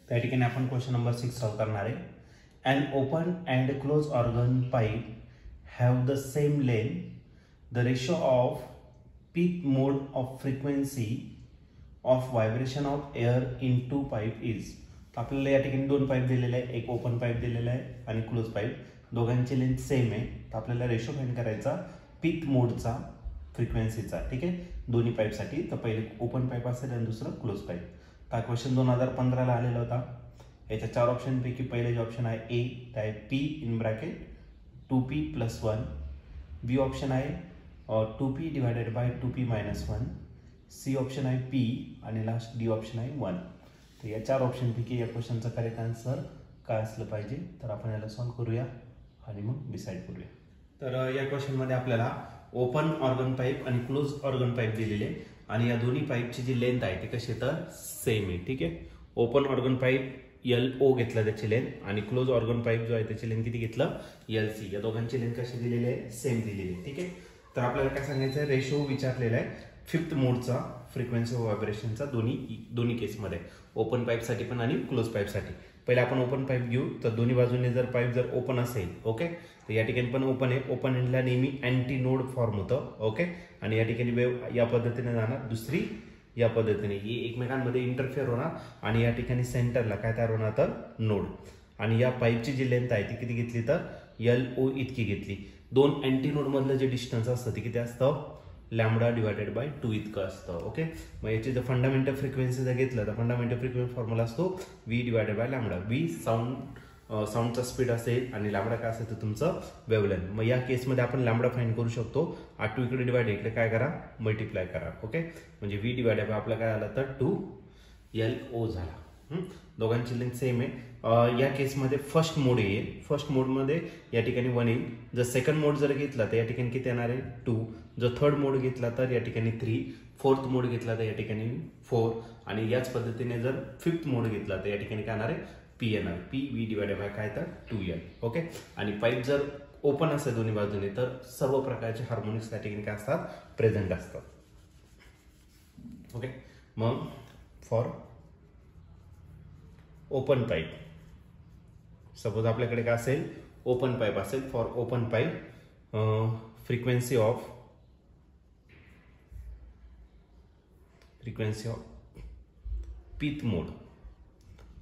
त्या ठिकाणी आपण क्वेश्चन नंबर 6 सॉल्व करणार आहे. An open and close organ pipe have the same length. The ratio of peak mode of frequency of vibration of air in two pipe is. आपल्याला या ठिकाणी दोन pipe दिलेले आहे, एक ओपन पाईप दिलेला आहे आणि क्लोज पाईप. दोघांची लेंथ सेम आहे. तर आपल्याला रेशो फाइंड करायचा पीक मोडचा फ्रिक्वेन्सीचा. ठीक आहे, दोन्ही पाईपसाठी. तर पहिले ओपन पाईप असेल आणि दुसरं क्लोज पाईप. हा क्वेश्चन 2015 ला आलेला होता. याच्या चार ऑप्शन पैकी पहिले जे ऑप्शन आहे ए ते आहे P in bracket 2p + 1. B option आहे 2p divided by 2p - 1. C option आहे पी आणि लास्ट डी ऑप्शन आहे 1. तर या चार ऑप्शन पैकी या क्वेश्चनचा करेक्ट आन्सर काय असलं पाहिजे, तर आपण याला सॉल्व करूया आणि मग डिसाईड करूया. तर या क्वेश्चन मध्ये आपल्याला ओपन ऑर्गन पाईप आणि क्लोज ऑर्गन पाईप दिलेले आणि या दोन्ही पाईपची जी लेंथ आहे ती कशी तर सेम आहे. ठीक आहे, ओपन ऑर्गन पाईप LO घेतला त्याची लेंथ आणि क्लोज ऑर्गन पाईप जो आहे त्याची लेंथ किती घेतलं LC. या दोघांची लेंथ कशी दिलेली आहे, सेम दिलेली आहे. ठीक आहे, तर आपल्याला काय सांगायचं आहे, रेशो विचारलेला आहे फिफ्थ मोडचा फ्रिक्वेन्सी ऑफ व्हायब्रेशनचा दोन्ही केसमध्ये, ओपन पाईपसाठी पण आणि क्लोज पाईपसाठी. पहिले आपण ओपन पाईप घेऊ. तर दोन्ही बाजूने जर पाईप जर ओपन असेल, ओके, तर या ठिकाणी पण ओपन आहे. ओपन एंडला नेहमी अँटी नोड फॉर्म होतं. ओके, आणि या ठिकाणी वेव्ह या पद्धतीने जाणार, दुसरी या पद्धतीने, ही एकमेकांमध्ये इंटरफेअर होणार आणि या ठिकाणी सेंटरला काय तयार होणार तर नोड. आणि या पाईपची जी लेंथ आहे ती किती घेतली तर LO इतकी घेतली. दोन अँटी नोड मधलं जे डिस्टन्स असतं ते किती असतं लॅम्बडा डिवायडेड बाय 2 इतकं असतं. ओके, मग याची जर फंडामेंटल फ्रिक्वेन्सी जर घेतलं तर फंडामेंटल फ्रिक्वेन्सी फॉर्म्युला असतो V divided by lambda. V साऊंडचा स्पीड असेल आणि लॅम्बडा काय असेल तर तुमचं वेव्हलेंथ. मग या केसमध्ये आपण लॅम्बडा फाइंड करू शकतो. 8 इकडे डिवाइड, इकडे काय करा मल्टिप्लाय करा. ओके, म्हणजे V डिवायडेड बाय आपला काय आला तर 2LO झाला. दोघांची लेंथ सेम आहे. या केसमध्ये फर्स्ट मोड येईल. फर्स्ट मोडमध्ये या ठिकाणी 1 येईल. जर सेकंड मोड जर घेतला तर या ठिकाणी किती येणार आहे 2. जर थर्ड मोड घेतला तर या ठिकाणी 3. फोर्थ मोड घेतला तर या ठिकाणी 4. आणि याच पद्धतीने जर फिफ्थ मोड घेतला तर या ठिकाणी काय येणार आहे P येणार. P V डिवायडेड बाय काय तर 2L. ओके, आणि पाईप जर ओपन असेल दोन्ही बाजूने तर सर्व प्रकारचे हार्मोनिक्स त्या ठिकाणी काय असतात प्रेझेंट असतात. ओके, मग फॉर ओपन पाईप सपोज आपल्याकडे काय असेल ओपन पाईप असेल. For open pipe frequency of pith mode,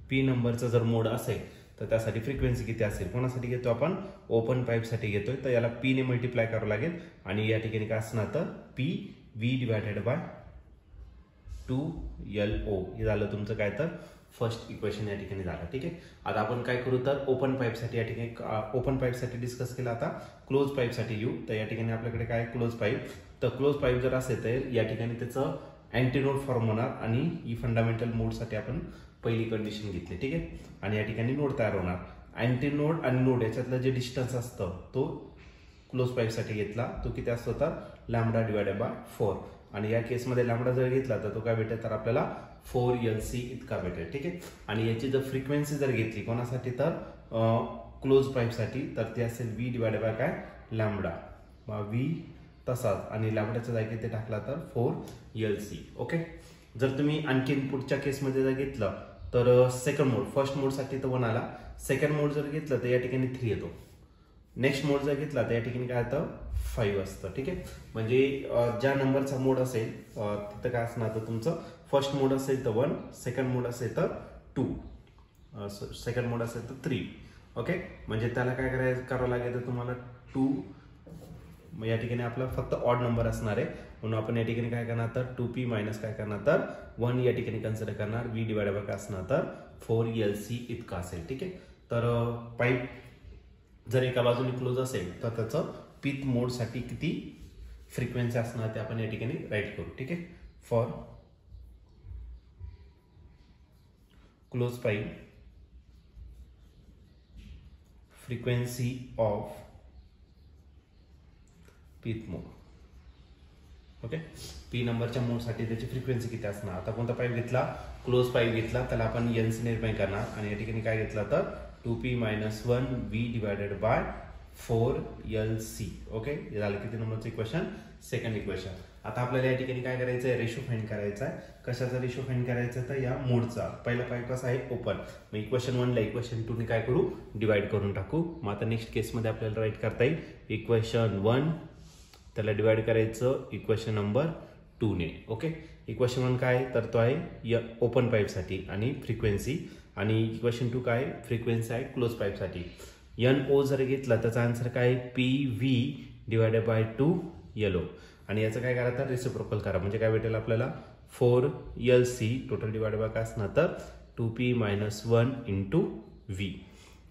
P नंबरचा जर मोड असेल तर त्यासाठी फ्रिक्वेन्सी किती असेल. कोणासाठी घेतो आपण ओपन पाईप साठी घेतोय. तर याला P ने मल्टिप्लाय करावं लागेल आणि या ठिकाणी काय असणार तर P V divided bye 2LO. हे झालं तुमचं काय तर फर्स्ट इक्वेशन या ठिकाणी झालं. ठीक आहे, आता आपण काय करू तर ओपन पाईपसाठी या ठिकाणी ओपन पाईपसाठी डिस्कस केला. आता क्लोज पाईपसाठी येऊ. तर या ठिकाणी आपल्याकडे काय क्लोज पाईप. तर क्लोज पाईप जर असेल तर या ठिकाणी त्याचं अँटीनोड फॉर्म होणार आणि ही फंडामेंटल मोडसाठी आपण पहिली कंडिशन घेतली. ठीक आहे, आणि या ठिकाणी नोड तयार होणार. अँटीनोड आणि नोड याच्यातलं जे डिस्टन्स असतं तो क्लोज पाईपसाठी घेतला. तो किती असतो तर लॅम्बडा डिवायडेड बाय 4. आणि या केसमध्ये लॅम्बडा जर घेतला तर तो काय भेटेल तर आपल्याला 4LC इतका भेटेल. ठीक आहे, आणि याची जर फ्रिक्वेन्सी जर घेतली कोणासाठी तर क्लोज पाईपसाठी तर ती असेल V डिवायडेड बाय काय लॅम्बडा. V तसाच आणि लॅम्बडाच्या जागी ते टाकला तर 4LC. ओके, जर तुम्ही आणखीन पुढच्या केसमध्ये जर घेतलं तर सेकंड मोड, फर्स्ट मोडसाठी तर 1 आला. सेकंड मोड जर घेतलं तर या ठिकाणी 3 येतो. नेक्स्ट मोड जर घेतला तर या ठिकाणी काय येतं 5 असतं. ठीक आहे, म्हणजे ज्या नंबरचा मोड असेल तिथं काय असणार तर तुमचं फर्स्ट मोड असेल तर 1, सेकंड मोड असेल तर 2, सेकंड मोड असेल तर 3. ओके, म्हणजे त्याला काय करावं लागेल तर तुम्हाला 2. मग या ठिकाणी आपला फक्त ऑड नंबर असणार आहे म्हणून आपण या ठिकाणी काय करणार तर 2p मायनस काय करणार तर 1 या ठिकाणी कन्सिडर करणार. V डिवायडेड बाय काय असणार तर 4LC इतका असेल. ठीक आहे, तर पाईप जर एका बाजूने क्लोज असेल तर त्याचं पीथ मोड साठी किती फ्रिक्वेन्सी असणार ते आपण या ठिकाणी राईट करू. ठीक आहे, for close pipe frequency of pith mode. Okay, P नंबरच्या मोडसाठी त्याची फ्रिक्वेन्सी किती असणार. आता कोणता पाईप घेतला क्लोज पाईप घेतला त्याला आपण LC ने डिफाइन करणार आणि या ठिकाणी काय घेतला तर 2p - 1 V divided bye 4LC. Okay, हे झालं किती नंबरचं इक्वेशन सेकंड इक्वेशन. आता आपल्याला या ठिकाणी काय करायचं आहे, रेशो फाइंड करायचा आहे. कशाचा रेशो फाइंड करायचा तर या मोडचा. पहिला पाईप कसा आहे, ओपन. मग इक्वेशन 1 ला इक्वेशन 2 ने काय करू, डिवाइड करून टाकू. मग आता नेक्स्ट केसमध्ये आपल्याला राईट करता येईल इक्वेशन 1 त्याला डिवाइड करायचं इक्वेशन नंबर 2 ने. ओके, इक्वेशन 1 काय तर तो आहे ओपन पाईपसाठी आणि फ्रिक्वेन्सी, आणि इक्वेशन 2 काय फ्रिक्वेन्सी आहे क्लोज पाईपसाठी. NO जर घेतला त्याचा आन्सर काय PV डिवायडेड बाय 2 LO, आणि याचं काय करा तर रेसिप्रोकल करा. म्हणजे काय भेटेल आपल्याला 4LC टोटल डिवाइडेड बाय काय असणार तर 2P - 1 इंटू V.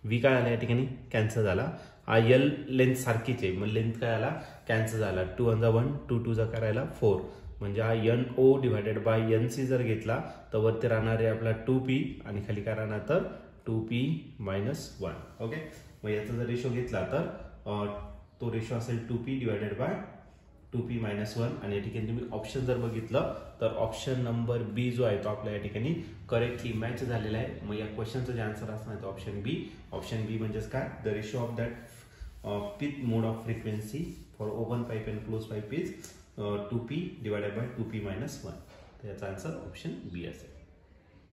V काय आला या ठिकाणी कॅन्सल झाला. हा L लेंथ सारखीच आहे, मग लेंथ काय आला कॅन्सल झाला. 2 × 1 2 2 जा करायला 4, म्हणजे हा NO डिवायडेड बाय NC जर घेतला तर वरती राहणार आहे आपला 2P आणि खाली काय राहणार तर 2P - 1. ओके, मग याचा जर रेशो घेतला तर तो रेशो असेल 2P डिवायडेड बाय 2P - 1. आणि या ठिकाणी तुम्ही ऑप्शन जर बघितलं तर ऑप्शन नंबर बी जो आहे तो आपल्या या ठिकाणी करेक्टली मॅच झालेला आहे. मग या क्वेश्चनचं जे आन्सर असणार तर ऑप्शन बी. ऑप्शन बी म्हणजेच काय, the ratio of that fifth mode of frequency for open pipe and close pipe is 2P divided by 2P - 1. तर याचा आन्सर ऑप्शन बी असेल.